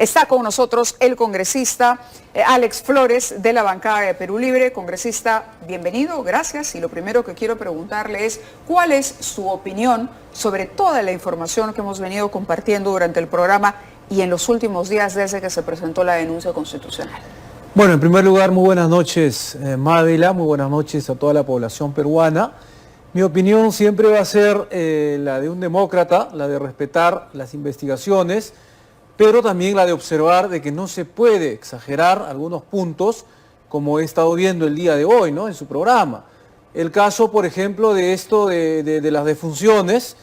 Está con nosotros el congresista Alex Flores de la bancada de Perú Libre. Congresista, bienvenido, gracias. Y lo primero que quiero preguntarle es, ¿cuál es su opinión sobre toda la información que hemos venido compartiendo durante el programa y en los últimos días desde que se presentó la denuncia constitucional? Bueno, en primer lugar, muy buenas noches, Mávila, muy buenas noches a toda la población peruana. Mi opinión siempre va a ser la de un demócrata, la de respetar las investigaciones, pero también la de observar de que no se puede exagerar algunos puntos, como he estado viendo el día de hoy, ¿no?, en su programa. El caso, por ejemplo, de esto de las defunciones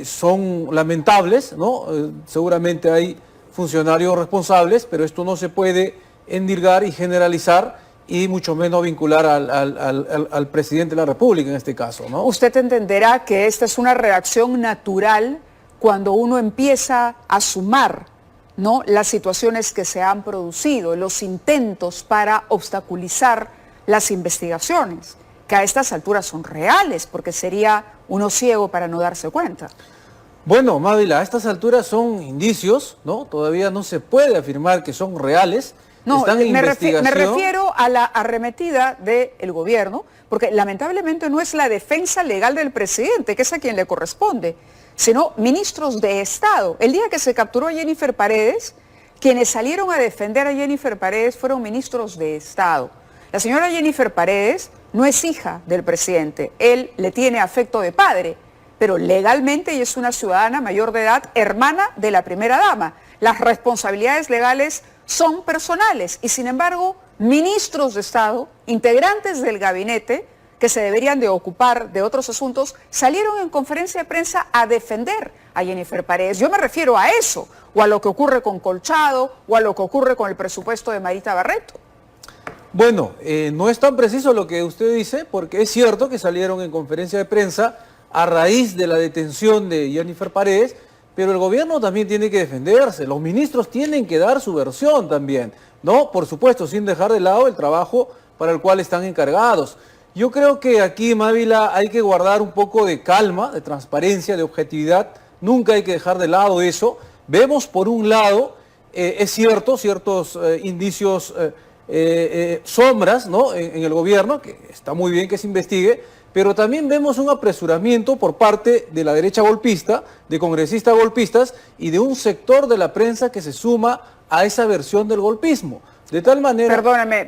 son lamentables, ¿no? Seguramente hay funcionarios responsables, pero esto no se puede endilgar y generalizar, y mucho menos vincular al presidente de la República en este caso, ¿no? Usted entenderá que esta es una reacción natural cuando uno empieza a sumar, ¿no?, las situaciones que se han producido, los intentos para obstaculizar las investigaciones, que a estas alturas son reales, porque sería uno ciego para no darse cuenta. Bueno, Mávila, a estas alturas son indicios, ¿no? Todavía no se puede afirmar que son reales. No, están en investigación. Me refiero a la arremetida del gobierno, porque lamentablemente no es la defensa legal del presidente, que es a quien le corresponde, sino ministros de Estado. El día que se capturó a Jennifer Paredes, quienes salieron a defender a Jennifer Paredes fueron ministros de Estado. La señora Jennifer Paredes no es hija del presidente, él le tiene afecto de padre, pero legalmente ella es una ciudadana mayor de edad, hermana de la primera dama. Las responsabilidades legales son personales y, sin embargo, ministros de Estado, integrantes del gabinete, que se deberían de ocupar de otros asuntos, salieron en conferencia de prensa a defender a Jennifer Paredes. Yo me refiero a eso, o a lo que ocurre con Colchado, o a lo que ocurre con el presupuesto de Marita Barreto. Bueno, no es tan preciso lo que usted dice, porque es cierto que salieron en conferencia de prensa a raíz de la detención de Jennifer Paredes, pero el gobierno también tiene que defenderse, los ministros tienen que dar su versión también, ¿no? Por supuesto, sin dejar de lado el trabajo para el cual están encargados. Yo creo que aquí, Mávila, hay que guardar un poco de calma, de transparencia, de objetividad. Nunca hay que dejar de lado eso. Vemos, por un lado, es cierto, ciertos indicios, sombras, ¿no?, en el gobierno, que está muy bien que se investigue, pero también vemos un apresuramiento por parte de la derecha golpista, de congresistas golpistas y de un sector de la prensa que se suma a esa versión del golpismo. De tal manera...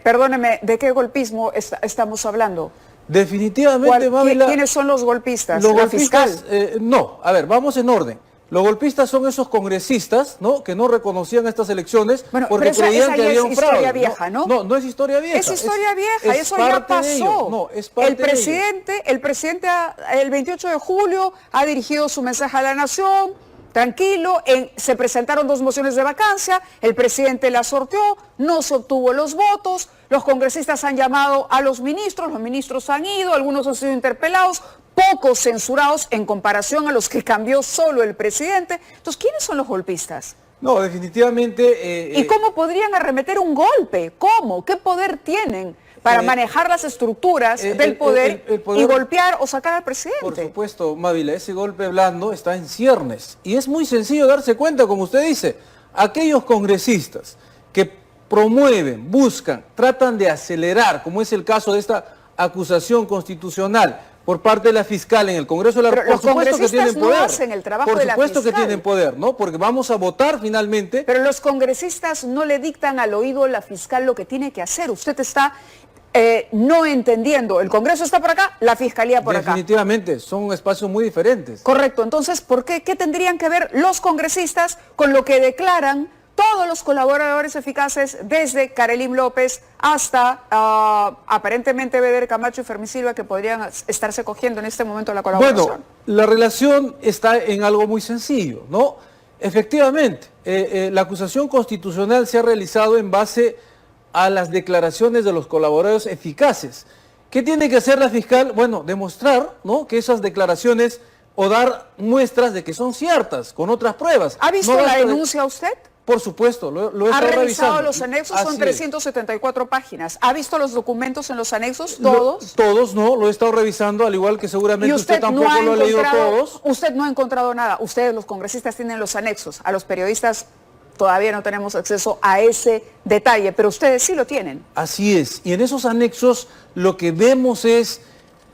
Perdóneme, ¿de qué golpismo estamos hablando? Definitivamente, Mávila... ¿Quiénes son los golpistas? Los ¿La golpistas, fiscal? No, a ver, vamos en orden. Los golpistas son esos congresistas, ¿no?, que no reconocían estas elecciones, bueno, porque creían que había un fraude. Es historia vieja, ¿no? No es historia vieja. Es historia vieja, eso ya pasó. No, es parte el presidente el 28 de julio ha dirigido su mensaje a la nación, tranquilo, se presentaron 2 mociones de vacancia, el presidente las sorteó, no se obtuvo los votos, los congresistas han llamado a los ministros han ido, algunos han sido interpelados, pocos censurados en comparación a los que cambió solo el presidente. Entonces, ¿quiénes son los golpistas? No, definitivamente... ¿Y cómo podrían arremeter un golpe? ¿Cómo? ¿Qué poder tienen para manejar las estructuras del poder, el poder y golpear o sacar al presidente? Por supuesto, Mávila, ese golpe blando está en ciernes. Y es muy sencillo darse cuenta, como usted dice, aquellos congresistas que promueven, buscan, tratan de acelerar, como es el caso de esta acusación constitucional por parte de la fiscal en el Congreso de la República. Por supuesto que tienen poder. No hacen el trabajo de la fiscal. Por supuesto que tienen poder, ¿no? Porque vamos a votar finalmente. Pero los congresistas no le dictan al oído a la fiscal lo que tiene que hacer. Usted está no entendiendo. El Congreso está por acá, la Fiscalía por acá. Definitivamente, son espacios muy diferentes. Correcto. Entonces, ¿qué tendrían que ver los congresistas con lo que declaran todos los colaboradores eficaces, desde Karelim López hasta aparentemente Beder Camacho y Fermín Silva, que podrían estarse cogiendo en este momento la colaboración? Bueno, la relación está en algo muy sencillo, ¿no? Efectivamente, la acusación constitucional se ha realizado en base a las declaraciones de los colaboradores eficaces. ¿Qué tiene que hacer la fiscal? Bueno, demostrar, ¿no?, que esas declaraciones, o dar muestras de que son ciertas, con otras pruebas. ¿Ha visto la denuncia usted? Por supuesto, lo he estado revisando. ¿Ha revisado los anexos? Son 374 páginas. ¿Ha visto los documentos en los anexos, todos? Todos no, lo he estado revisando, al igual que seguramente usted tampoco lo ha leído todos. Usted no ha encontrado nada. Ustedes, los congresistas, tienen los anexos. A los periodistas todavía no tenemos acceso a ese detalle, pero ustedes sí lo tienen. Así es, y en esos anexos lo que vemos es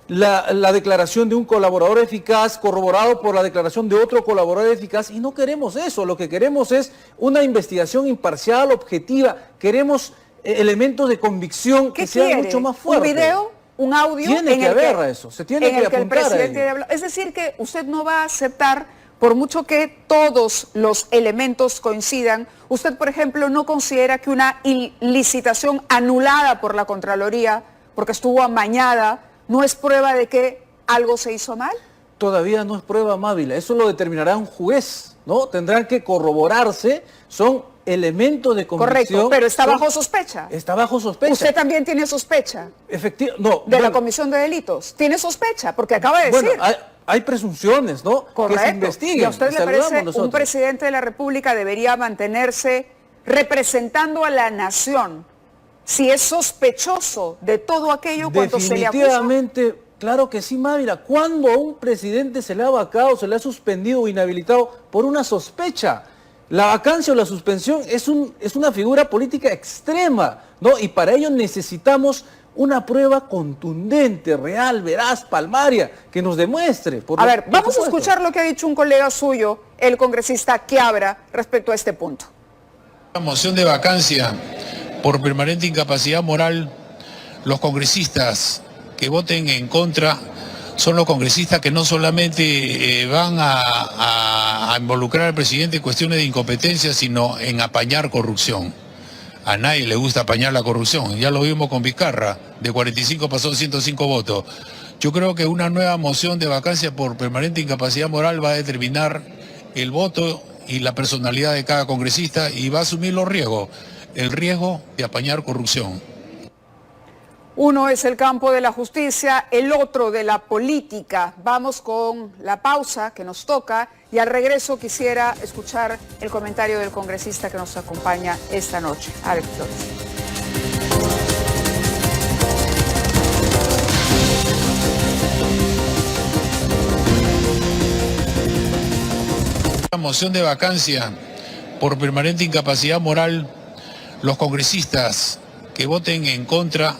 la declaración de un colaborador eficaz corroborado por la declaración de otro colaborador eficaz, y no queremos eso. Lo que queremos es una investigación imparcial, objetiva. Queremos elementos de convicción que sean mucho más fuertes. ¿Un video? ¿Un audio? Tiene que haber eso, se tiene que apuntar a ello. Es decir, que usted no va a aceptar, por mucho que todos los elementos coincidan, usted, por ejemplo, no considera que una licitación anulada por la Contraloría, porque estuvo amañada, no es prueba de que algo se hizo mal. Todavía no es prueba, Mávila, eso lo determinará un juez, ¿no? Tendrán que corroborarse, son elementos de convicción. Correcto, pero está bajo sospecha. Está bajo sospecha. ¿Usted también tiene sospecha? No. De la comisión de delitos. ¿Tiene sospecha? Porque acaba de decir. Bueno, hay presunciones, ¿no? Correcto. Que se investiguen. ¿Y a usted le parece un presidente de la República debería mantenerse representando a la nación si es sospechoso de todo aquello cuanto se le acusa? Definitivamente, claro que sí, Mávila. ¿Cuándo a un presidente se le ha vacado, se le ha suspendido o inhabilitado por una sospecha? La vacancia o la suspensión es una figura política extrema, ¿no? Y para ello necesitamos una prueba contundente, real, veraz, palmaria, que nos demuestre. A ver, vamos a escuchar lo que ha dicho un colega suyo, el congresista Quiabra, respecto a este punto. La moción de vacancia por permanente incapacidad moral, los congresistas que voten en contra son los congresistas que no solamente van a involucrar al presidente en cuestiones de incompetencia, sino en apañar corrupción. A nadie le gusta apañar la corrupción, ya lo vimos con Vizcarra, de 45 pasó a 105 votos. Yo creo que una nueva moción de vacancia por permanente incapacidad moral va a determinar el voto y la personalidad de cada congresista y va a asumir los riesgos, el riesgo de apañar corrupción. Uno es el campo de la justicia, el otro de la política. Vamos con la pausa que nos toca y al regreso quisiera escuchar el comentario del congresista que nos acompaña esta noche, Alex Flores. La moción de vacancia por permanente incapacidad moral, los congresistas que voten en contra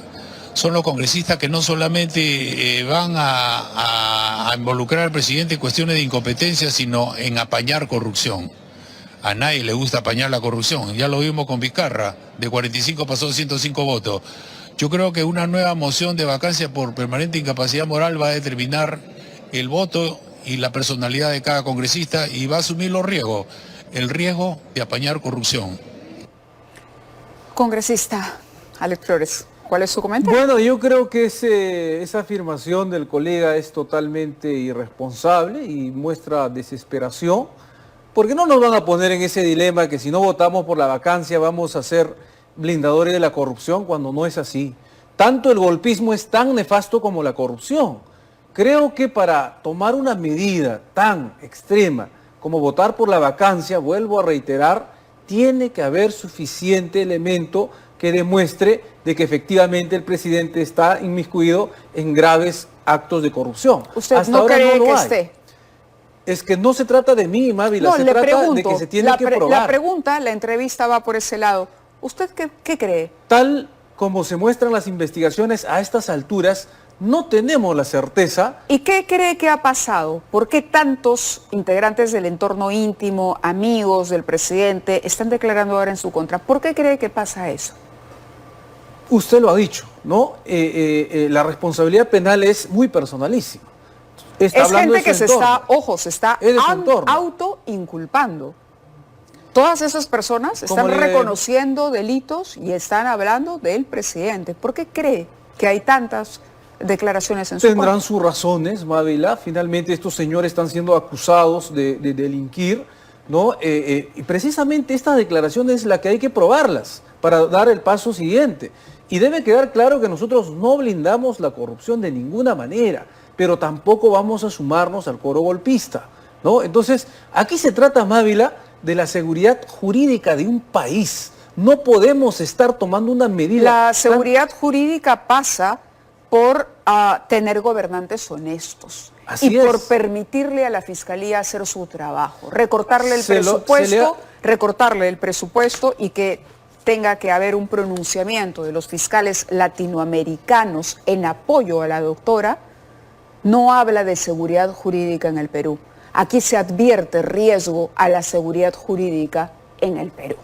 son los congresistas que no solamente van a involucrar al presidente en cuestiones de incompetencia, sino en apañar corrupción. A nadie le gusta apañar la corrupción, ya lo vimos con Vizcarra, de 45 pasó a 105 votos. Yo creo que una nueva moción de vacancia por permanente incapacidad moral va a determinar el voto y la personalidad de cada congresista y va a asumir los riesgos, el riesgo de apañar corrupción. Congresista Alex Flores, ¿cuál es su comentario? Bueno, yo creo que esa afirmación del colega es totalmente irresponsable y muestra desesperación, porque no nos van a poner en ese dilema que si no votamos por la vacancia vamos a ser blindadores de la corrupción, cuando no es así. Tanto el golpismo es tan nefasto como la corrupción. Creo que para tomar una medida tan extrema como votar por la vacancia, vuelvo a reiterar, tiene que haber suficiente elemento que demuestre de que efectivamente el presidente está inmiscuido en graves actos de corrupción. ¿Usted Hasta no ahora cree no lo que hay. esté? Es que no se trata de mí, Mávila, No, se le trata pregunto, de que se tiene que probar. La pregunta, la entrevista va por ese lado. ¿Usted qué cree? Tal como se muestran las investigaciones a estas alturas, no tenemos la certeza. ¿Y qué cree que ha pasado? ¿Por qué tantos integrantes del entorno íntimo, amigos del presidente, están declarando ahora en su contra? ¿Por qué cree que pasa eso? Usted lo ha dicho, ¿no? La responsabilidad penal es muy personalísima. Es gente que se está entorno. autoinculpando. Todas esas personas están reconociendo delitos y están hablando del presidente. ¿Por qué cree que hay tantas declaraciones en su contra? Tendrán sus razones, Mávila. Finalmente estos señores están siendo acusados de delinquir, ¿no? Y precisamente esta declaración es la que hay que probarlas para dar el paso siguiente. Y debe quedar claro que nosotros no blindamos la corrupción de ninguna manera, pero tampoco vamos a sumarnos al coro golpista, ¿no? Entonces, aquí se trata, Mávila, de la seguridad jurídica de un país. No podemos estar tomando una medida. La seguridad jurídica pasa por tener gobernantes honestos. Así y es. por permitirle a la Fiscalía hacer su trabajo, recortarle el presupuesto, recortarle el presupuesto y que tenga que haber un pronunciamiento de los fiscales latinoamericanos en apoyo a la doctora, no habla de seguridad jurídica en el Perú. Aquí se advierte riesgo a la seguridad jurídica en el Perú.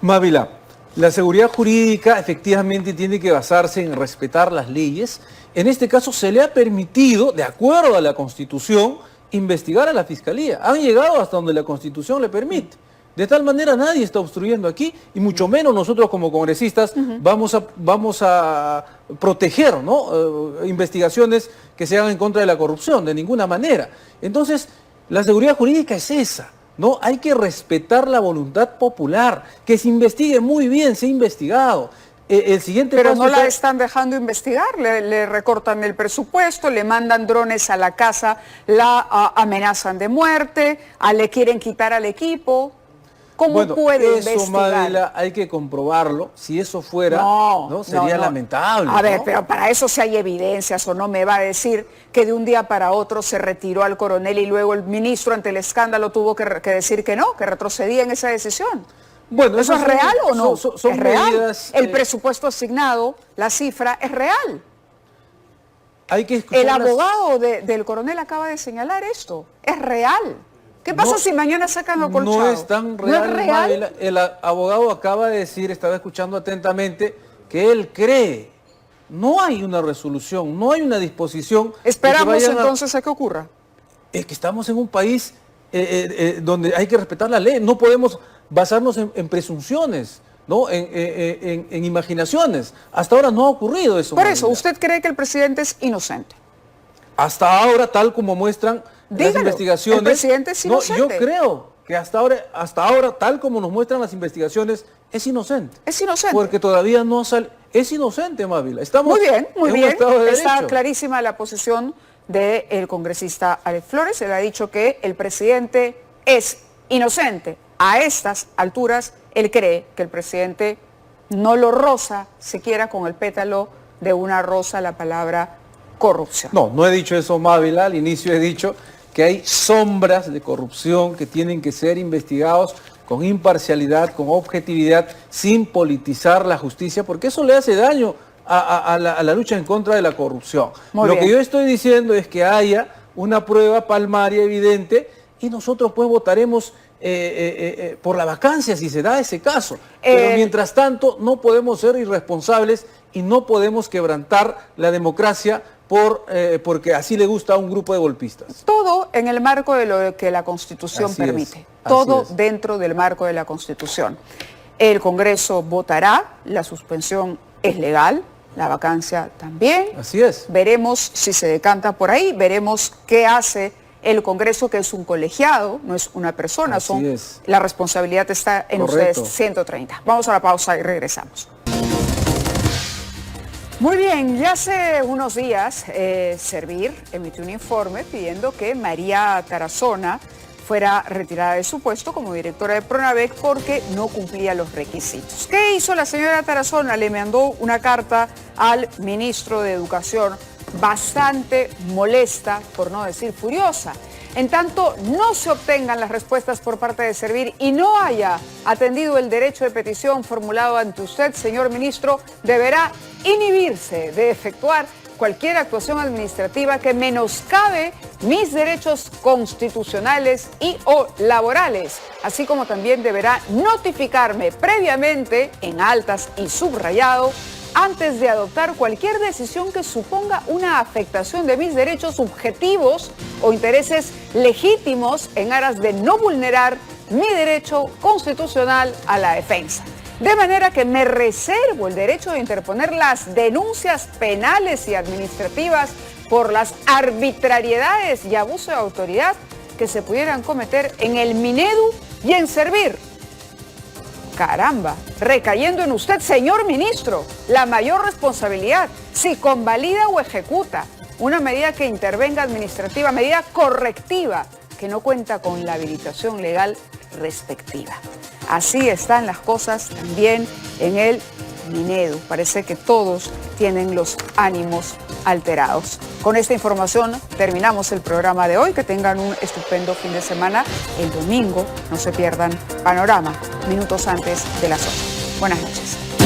Mávila, la seguridad jurídica efectivamente tiene que basarse en respetar las leyes. En este caso se le ha permitido, de acuerdo a la Constitución, investigar a la Fiscalía. Han llegado hasta donde la Constitución le permite. De tal manera nadie está obstruyendo aquí y mucho menos nosotros como congresistas vamos a proteger, ¿no? Investigaciones que se hagan en contra de la corrupción, de ninguna manera. Entonces, la seguridad jurídica es esa, ¿no? Hay que respetar la voluntad popular, que se investigue muy bien, se ha investigado. El siguiente Pero paso no la están dejando investigar, le recortan el presupuesto, le mandan drones a la casa, la amenazan de muerte, le quieren quitar al equipo. ¿Cómo puede eso, investigar? Mávila, hay que comprobarlo. Si eso fuera, ¿no? Sería lamentable. A ver, ¿no? pero para eso si hay evidencias o no me va a decir que de un día para otro se retiró al coronel y luego el ministro ante el escándalo tuvo que decir que no, que retrocedía en esa decisión. Bueno, ¿Eso es real o no? Son es real. medidas, el presupuesto asignado, la cifra es real. Hay que escuchar El abogado del coronel acaba de señalar esto. Es real. ¿Qué pasa si mañana sacan acolchado? No es tan real, ¿No es real? Mávila. El abogado acaba de decir, estaba escuchando atentamente, que él cree. No hay una resolución, no hay una disposición. Esperamos entonces a que ocurra. Es que estamos en un país donde hay que respetar la ley. No podemos basarnos en presunciones, ¿no? En imaginaciones. Hasta ahora no ha ocurrido eso. Por Mávila. eso, ¿usted cree que el presidente es inocente? Hasta ahora, tal como muestran las investigaciones. El presidente es inocente. No, yo creo que hasta ahora, tal como nos muestran las investigaciones, es inocente. Es inocente. Porque todavía no sale. Es inocente, Mávila. Estamos Muy bien, muy en un bien. estado de Está derecho. clarísima la posición del congresista Alex Flores. Él ha dicho que el presidente es inocente. A estas alturas, él cree que el presidente no lo roza siquiera con el pétalo de una rosa la palabra corrupción. No he dicho eso, Mávila. Al inicio he dicho que hay sombras de corrupción que tienen que ser investigados con imparcialidad, con objetividad, sin politizar la justicia, porque eso le hace daño a la lucha en contra de la corrupción. Lo que yo estoy diciendo es que haya una prueba palmaria evidente y nosotros pues votaremos por la vacancia si se da ese caso. Pero mientras tanto no podemos ser irresponsables y no podemos quebrantar la democracia porque así le gusta a un grupo de golpistas. Todo en el marco de lo que la Constitución permite. Todo dentro del marco de la Constitución. El Congreso votará, la suspensión es legal, la vacancia también. Así es. Veremos si se decanta por ahí, veremos qué hace el Congreso, que es un colegiado, no es una persona, la responsabilidad está en ustedes 130. Vamos a la pausa y regresamos. Muy bien, ya hace unos días Servir emitió un informe pidiendo que María Tarazona fuera retirada de su puesto como directora de Pronavec porque no cumplía los requisitos. ¿Qué hizo la señora Tarazona? Le mandó una carta al ministro de Educación bastante molesta, por no decir furiosa. En tanto no se obtengan las respuestas por parte de Servir y no haya atendido el derecho de petición formulado ante usted, señor ministro, deberá inhibirse de efectuar cualquier actuación administrativa que menoscabe mis derechos constitucionales y o laborales, así como también deberá notificarme previamente, en altas y subrayado, antes de adoptar cualquier decisión que suponga una afectación de mis derechos subjetivos o intereses legítimos en aras de no vulnerar mi derecho constitucional a la defensa. De manera que me reservo el derecho de interponer las denuncias penales y administrativas por las arbitrariedades y abuso de autoridad que se pudieran cometer en el Minedu y en Servir. Caramba, recayendo en usted, señor ministro, la mayor responsabilidad, si convalida o ejecuta una medida que intervenga administrativa, medida correctiva, que no cuenta con la habilitación legal respectiva. Así están las cosas también en el Minedu. Parece que todos tienen los ánimos alterados. Con esta información terminamos el programa de hoy. Que tengan un estupendo fin de semana. El domingo no se pierdan Panorama, minutos antes de las 8. Buenas noches.